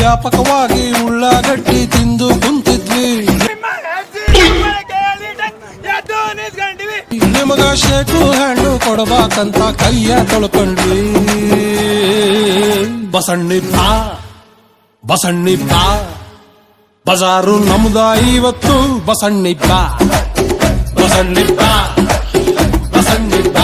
ವ್ಯಾಪಕವಾಗಿ ಉಳ್ಳಾಗಡ್ಡಿ ತಿಂದು ಕುಂತಿದ್ವಿ. ನಿಮಗ ಶೇಕು ಹಣ್ಣು ಕೊಡಬೇಕಂತ ಕೈಯ ತೊಳ್ಕೊಂಡ್ವಿ. ಬಸಣ್ಣಿಪ್ಪ ಬಸಣ್ಣಿಪ್ಪ ಬಜಾರು ನಮ್ದ ಇವತ್ತು. ಬಸಣ್ಣಿಪ್ಪ ಬಸಣ್ಣಿಪ್ಪ ಬಸಣ್ಣಿಪ್ಪ